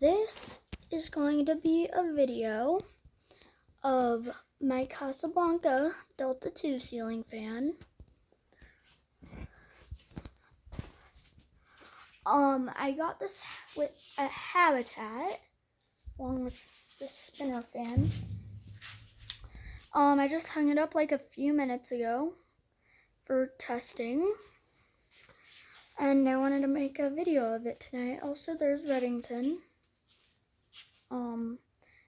This is going to be a video of my Casablanca Delta 2 ceiling fan. I got this with a Habitat along with this spinner fan. I just hung it up like a few minutes ago for testing. And I wanted to make a video of it tonight. Also, there's Reddington.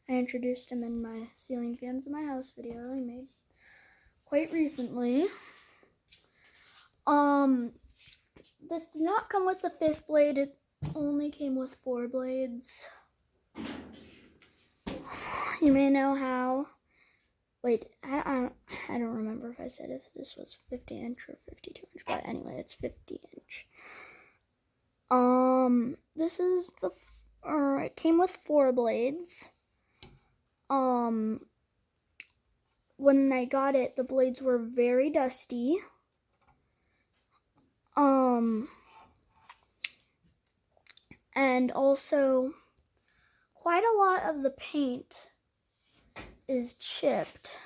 I introduced him in my ceiling fans in my house video I made quite recently. This did not come with the 5th blade. It only came with 4 blades. You may know how. Wait, I don't remember if I said if this was 50 inch or 52 inch, but anyway, it's 50 inch. This is it came with 4 blades. When I got it, the blades were very dusty. And also quite a lot of the paint is chipped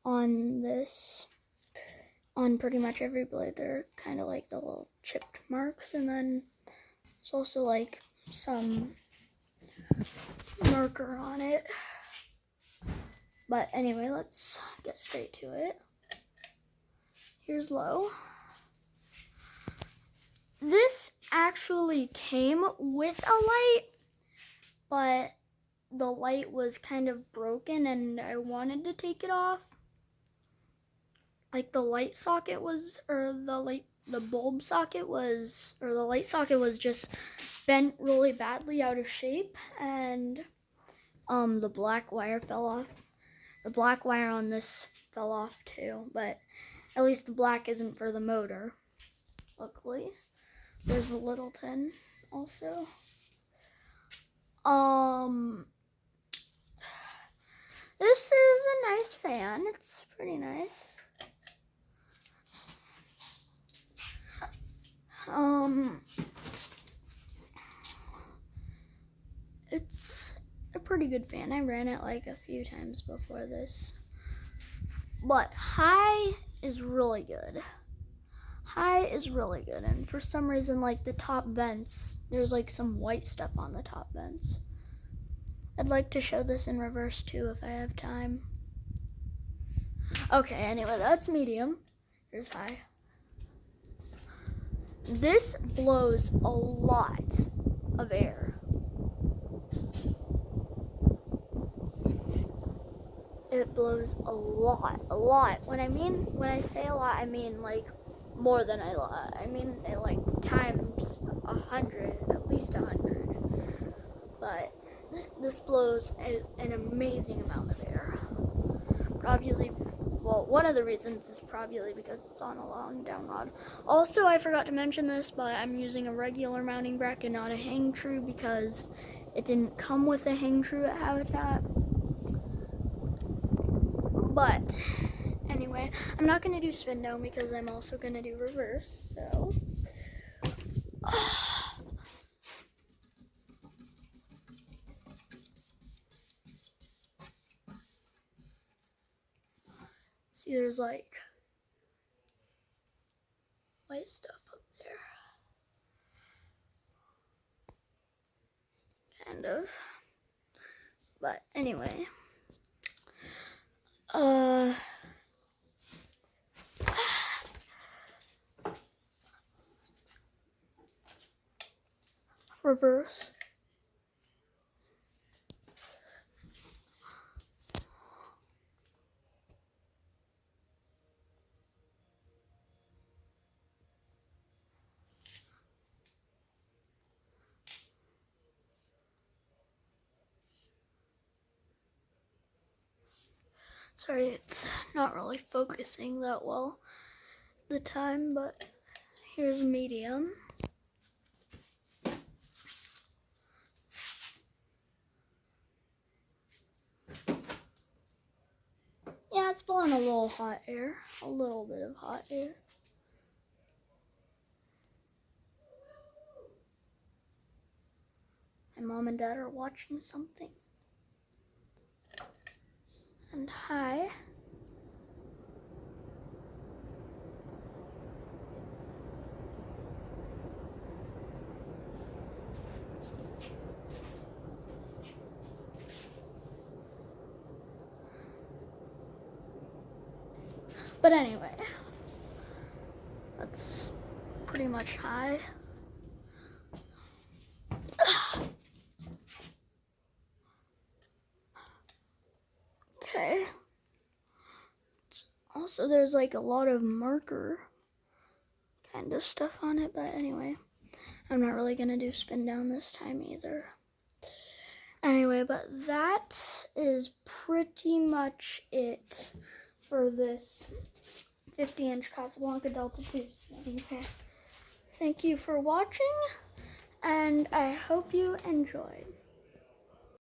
on this. On pretty much every blade, they're kind of like the little chipped marks, and then there's also like some marker on it. But anyway, let's get straight to it. Here's low. This actually came with a light, but the light was kind of broken and I wanted to take it off. Like the light socket was, or the bulb socket was, or the light socket was just bent really badly out of shape, and the black wire fell off. The black wire on this fell off too, but at least the black isn't for the motor, luckily. There's a Littleton also. This is a nice fan. It's pretty nice. It's a pretty good fan. I ran it like a few times before this. But high is really good. High is really good. And for some reason, like the top vents, there's like some white stuff on the top vents. I'd like to show this in reverse too if I have time. Okay, anyway, that's medium. Here's high. This blows a lot of air. It blows a lot. When I say a lot, I mean like more than a lot. I mean it like times 100, at least 100. But this blows an amazing amount of air. Probably, well, one of the reasons is probably because it's on a long down rod. Also, I forgot to mention this, but I'm using a regular mounting bracket, not a hang true, because it didn't come with a hang true at Habitat. But anyway, I'm not going to do spin down because I'm also going to do reverse, so. See, there's like white stuff up there. Kind of. But anyway. Reverse. Sorry, it's not really focusing that well the time, but here's medium. Yeah, it's blowing a little hot air, a little bit of hot air. My mom and dad are watching something. And hi. But anyway, that's pretty much hi. Okay. Also, there's like a lot of marker kind of stuff on it, but anyway, I'm not really gonna do spin down this time either. Anyway, but that is pretty much it for this 50-inch Casablanca Delta 2. Okay. Thank you for watching, and I hope you enjoyed.